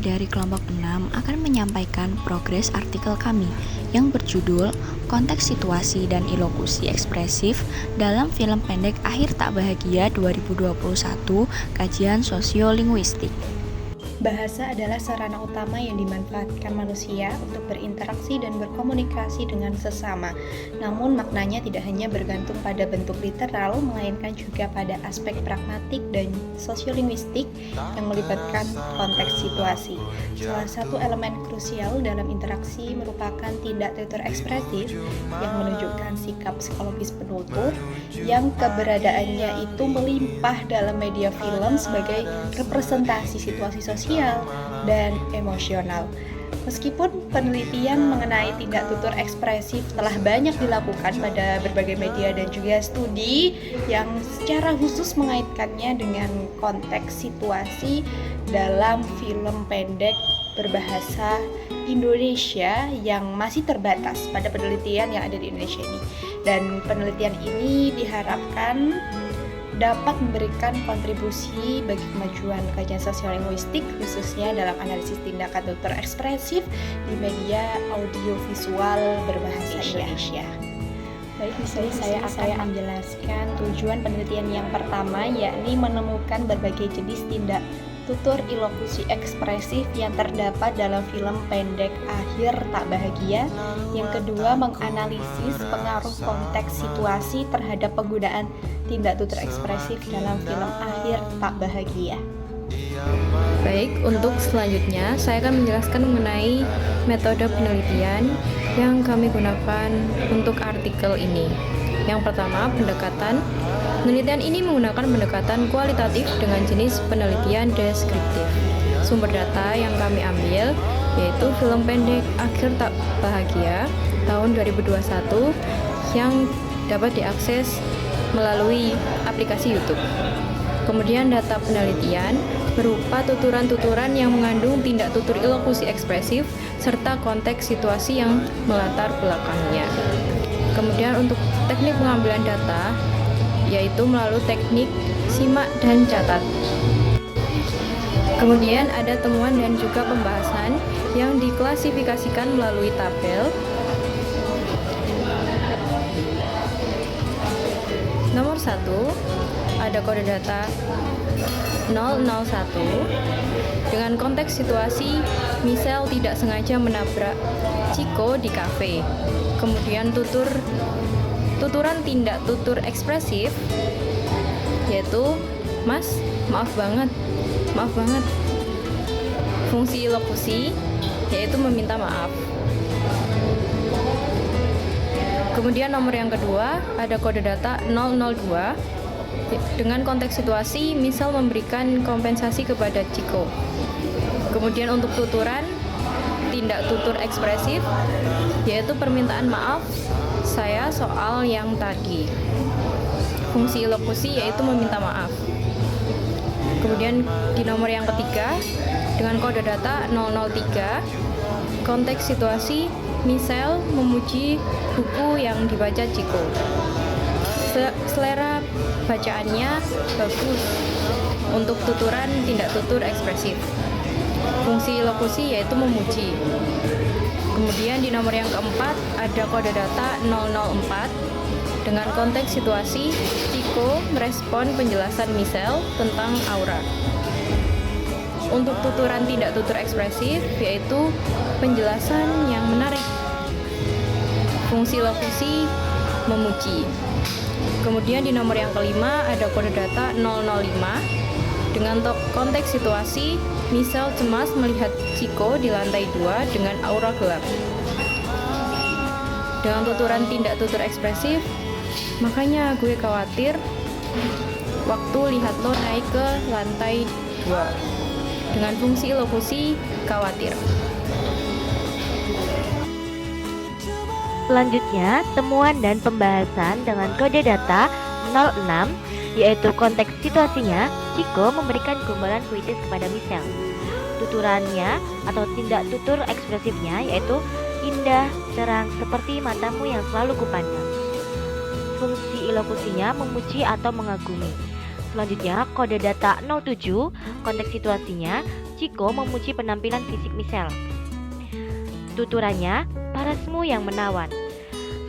dari kelompok 6 akan menyampaikan progres artikel kami yang berjudul Konteks Situasi dan Ilokusi Ekspresif dalam Film Pendek Akhir Tak Bahagia 2021, Kajian Sosiolinguistik. Bahasa adalah sarana utama yang dimanfaatkan manusia untuk berinteraksi dan berkomunikasi dengan sesama. Namun maknanya tidak hanya bergantung pada bentuk literal, melainkan juga pada aspek pragmatik dan sosiolinguistik yang melibatkan konteks situasi. Salah satu elemen krusial dalam interaksi merupakan tindak tutur ekspresif yang menunjukkan sikap psikologis penutur yang keberadaannya itu melimpah dalam media film sebagai representasi situasi sosial dan emosional. Meskipun penelitian mengenai tindak tutur ekspresif telah banyak dilakukan pada berbagai media dan juga studi yang secara khusus mengaitkannya dengan konteks situasi dalam film pendek berbahasa Indonesia yang masih terbatas pada penelitian yang ada di Indonesia ini. Dan penelitian ini diharapkan dapat memberikan kontribusi bagi kemajuan kajian sosiolinguistik khususnya dalam analisis tindakan tutur ekspresif di media audiovisual berbahasa Indonesia. Baik, di sini saya akan menjelaskan tujuan penelitian yang pertama, yakni menemukan berbagai jenis tindak tutur ilokusi ekspresif yang terdapat dalam film pendek Akhir Tak Bahagia. Yang kedua, menganalisis pengaruh konteks situasi terhadap penggunaan tindak tutur ekspresif dalam film Akhir Tak Bahagia. Baik, untuk selanjutnya saya akan menjelaskan mengenai metode penelitian yang kami gunakan untuk artikel ini. Yang pertama, pendekatan. Penelitian ini menggunakan pendekatan kualitatif dengan jenis penelitian deskriptif. Sumber data yang kami ambil yaitu film pendek Akhir Tak Bahagia tahun 2021 yang dapat diakses melalui aplikasi YouTube. Kemudian data penelitian berupa tuturan-tuturan yang mengandung tindak tutur ilokusi ekspresif serta konteks situasi yang melatar belakangnya. Kemudian untuk teknik pengambilan data yaitu melalui teknik simak dan catat. Kemudian ada temuan dan juga pembahasan yang diklasifikasikan melalui tabel. Nomor 1, ada kode data 001 dengan konteks situasi misal tidak sengaja menabrak Ciko di kafe. Kemudian tuturan tindak tutur ekspresif yaitu Mas, maaf banget. Fungsi lokusi yaitu meminta maaf. Kemudian nomor yang kedua ada kode data 002 dengan konteks situasi misal memberikan kompensasi kepada Ciko. Kemudian untuk tuturan tindak tutur ekspresif yaitu permintaan maaf saya soal yang tadi. Fungsi lokusi yaitu meminta maaf. Kemudian di nomor yang ketiga dengan kode data 003 konteks situasi misal memuji buku yang dibaca Ciko. Selera bacaannya bagus untuk tuturan tindak tutur ekspresif. Fungsi lokusi yaitu memuji. Kemudian di nomor yang keempat ada kode data 004 dengan konteks situasi Ciko merespon penjelasan Michelle tentang aura. Untuk tuturan tindak tutur ekspresif yaitu penjelasan yang menarik. Fungsi lokusi memuji. Kemudian di nomor yang kelima ada kode data 005 dengan konteks situasi Michelle cemas melihat Ciko di lantai 2 dengan aura gelap. Dengan tuturan tindak tutur ekspresif, makanya gue khawatir waktu lihat lo naik ke lantai 2. Dengan fungsi lokusi khawatir. Selanjutnya, temuan dan pembahasan dengan kode data 06 yaitu konteks situasinya Ciko memberikan gombalan puitis kepada Michelle. Tuturannya atau tindak tutur ekspresifnya yaitu indah, terang seperti matamu yang selalu kupandang. Fungsi ilokusinya memuji atau mengagumi. Selanjutnya kode data 07 konteks situasinya Chico memuji penampilan fisik Michelle. Tuturannya, parasmu yang menawan.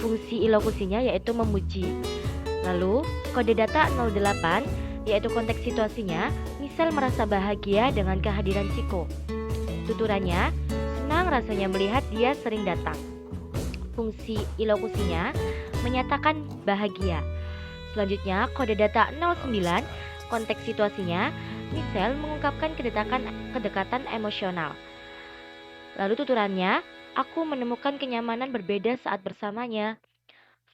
Fungsi ilokusinya yaitu memuji. Lalu, kode data 08 yaitu konteks situasinya, Michelle merasa bahagia dengan kehadiran Chico. Tuturannya, senang rasanya melihat dia sering datang. Fungsi ilokusinya menyatakan bahagia. Selanjutnya, kode data 09, konteks situasinya, Michelle mengungkapkan kedekatan emosional. Lalu tuturannya, aku menemukan kenyamanan berbeda saat bersamanya.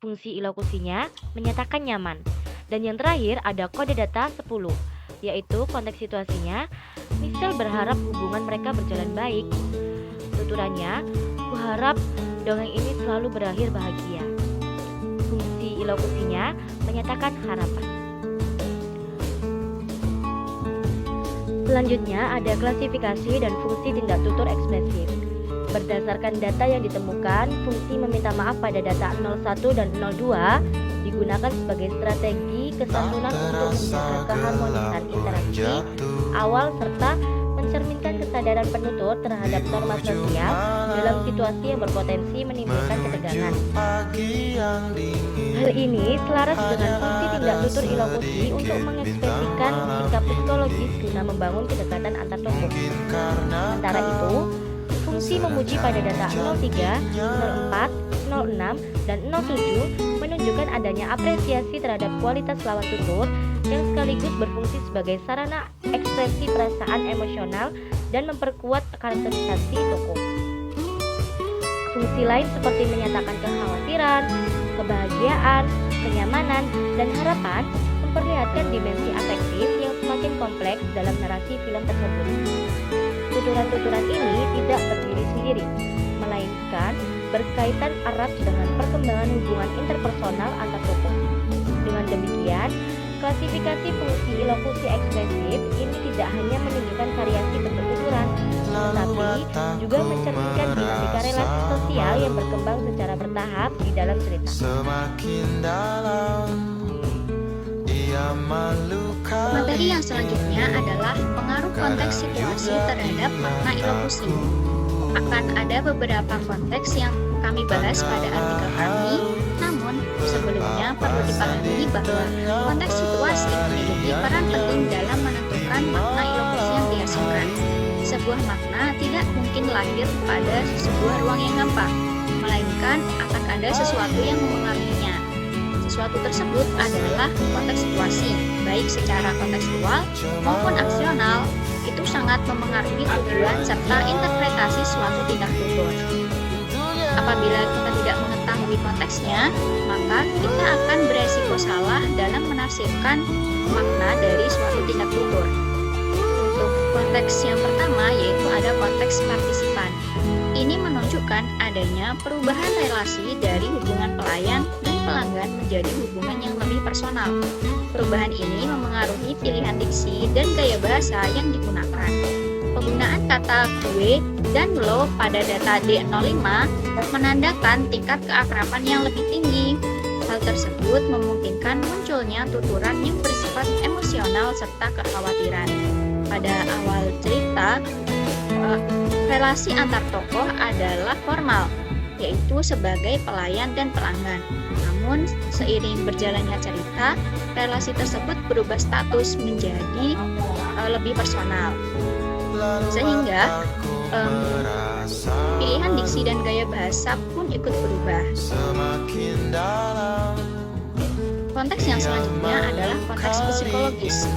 Fungsi ilokusinya menyatakan nyaman. Dan yang terakhir ada kode data 10, yaitu konteks situasinya, Michelle berharap hubungan mereka berjalan baik. Tuturannya, kuharap dongeng ini selalu berakhir bahagia. Fungsi ilokusinya menyatakan harapan. Selanjutnya ada klasifikasi dan fungsi tindak tutur ekspresif. Berdasarkan data yang ditemukan, fungsi meminta maaf pada data 01 dan 02 digunakan sebagai strategi kesantunan untuk menjaga keharmonisan interaksi awal serta mencerminkan kesadaran penutur terhadap norma sosial dalam situasi yang berpotensi menimbulkan ketegangan. Hal ini selaras dengan fungsi tindak tutur ilokusi untuk mengekspresikan sikap psikologis guna membangun kedekatan antar tokoh. Sementara itu, fungsi memuji pada data 03, 04, 06, dan 07 menunjukkan adanya apresiasi terhadap kualitas lawan tutur yang sekaligus berfungsi sebagai sarana ekspresi perasaan emosional dan memperkuat karakterisasi tokoh. Fungsi lain seperti menyatakan kekhawatiran, kebahagiaan, kenyamanan, dan harapan memperlihatkan dimensi afektif yang semakin kompleks dalam narasi film tersebut. Tuturan-tuturan ini tidak berdiri sendiri, melainkan berkaitan erat dengan perkembangan hubungan interpersonal antar tokoh. Dengan demikian, klasifikasi fungsi ilokusi ekspresif ini tidak hanya menunjukkan variasi bentuk tuturan, tetapi juga mencerminkan dinamika relasi sosial yang berkembang secara bertahap di dalam cerita. Materi yang selanjutnya adalah pengaruh konteks situasi terhadap makna ilokusi. Akan ada beberapa konteks yang kami bahas pada artikel kami, namun sebelumnya perlu dipahami bahwa konteks situasi memiliki peran penting dalam menentukan makna ilokusi yang dihasilkan. Sebuah makna tidak mungkin lahir pada sebuah ruang yang gampang, melainkan akan ada sesuatu yang memengaruhinya. Sesuatu tersebut adalah konteks situasi, baik secara kontekstual maupun aksional, itu sangat memengaruhi tujuan serta interpretasi suatu tindak tutur. Apabila kita tidak mengetahui konteksnya, maka kita akan beresiko salah dalam menafsirkan makna dari suatu tindak tutur. Untuk konteks yang pertama yaitu ada konteks partisipan. Ini menunjukkan adanya perubahan relasi dari hubungan pelayan dan pelanggan menjadi hubungan yang lebih personal. Perubahan ini memengaruhi pilihan diksi dan gaya bahasa yang digunakan. Penggunaan kata gue dan lo pada data D05 menandakan tingkat keakraban yang lebih tinggi. Hal tersebut memungkinkan munculnya tuturan yang bersifat emosional serta kekhawatiran. Pada awal cerita, relasi antar tokoh adalah formal, yaitu sebagai pelayan dan pelanggan. Namun, seiring berjalannya cerita, relasi tersebut berubah status menjadi lebih personal. Sehingga pilihan diksi dan gaya bahasa pun ikut berubah. Konteks yang selanjutnya adalah konteks psikologis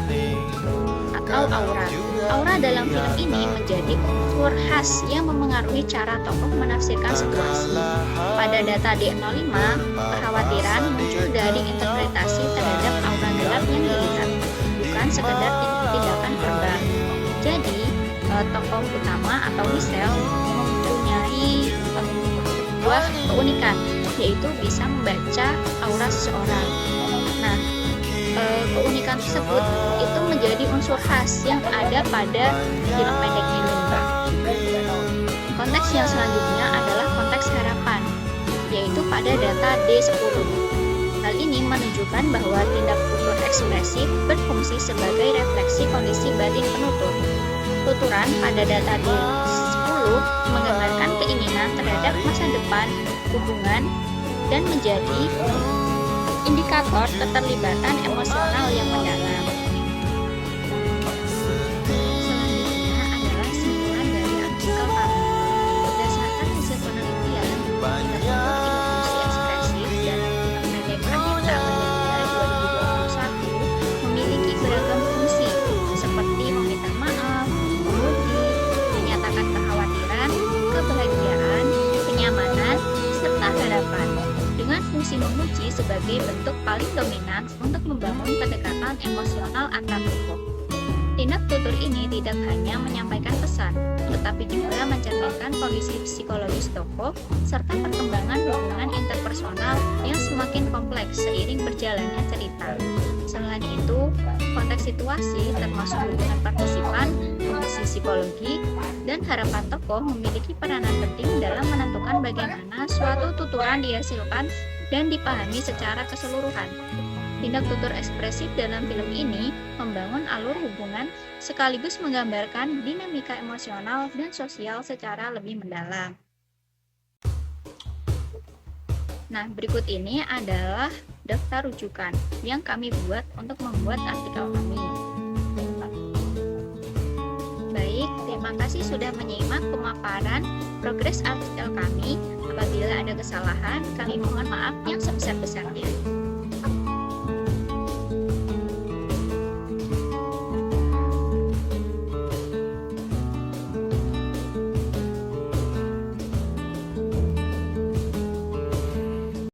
atau aura. Aura dalam film ini menjadi unsur khas yang memengaruhi cara tokoh menafsirkan situasi. Pada data D05, kekhawatiran muncul dari interpretasi terhadap aura gelap yang dilihat, bukan sekedar tindakan verbal. Jadi, tokoh utama atau Michelle mempunyai sebuah keunikan, yaitu bisa membaca aura seseorang. Nah, keunikan tersebut itu menjadi unsur khas yang ada pada film pendek ini. Konteks yang selanjutnya adalah konteks harapan, yaitu pada data D10. Hal ini menunjukkan bahwa tindak tutur ekspresif berfungsi sebagai refleksi kondisi batin penutur. Tuturan pada data D10 menggambarkan keinginan terhadap masa depan, hubungan, dan menjadi indikator keterlibatan emosional yang mendalam. Selanjutnya adalah simpulan dari artikel kami. Berdasarkan hasil penelitian, indikator ilustrasi ekspresif dalam film pendek akhir tak bahagia 2021 memiliki beragam fungsi, seperti meminta maaf, memuji, menyatakan kekhawatiran, kebahagiaan, kenyamanan, serta harapan, dengan fungsi memuji sebagai bentuk paling dominan untuk membangun kedekatan emosional antar tokoh. Tindak tutur ini tidak hanya menyampaikan pesan, tetapi juga mencerminkan kondisi psikologis tokoh serta perkembangan hubungan interpersonal yang semakin kompleks seiring berjalannya cerita. Selain itu, konteks situasi termasuk hubungan partisipan, kondisi psikologi, dan harapan tokoh memiliki peranan penting dalam menentukan bagaimana suatu tuturan dihasilkan dan dipahami secara keseluruhan. Tindak tutur ekspresif dalam film ini membangun alur hubungan sekaligus menggambarkan dinamika emosional dan sosial secara lebih mendalam. Nah, berikut ini adalah daftar rujukan yang kami buat untuk membuat artikel kami. Baik, terima kasih sudah menyimak pemaparan progres artikel kami. Apabila ada kesalahan, kami mohon maaf yang sebesar-besarnya.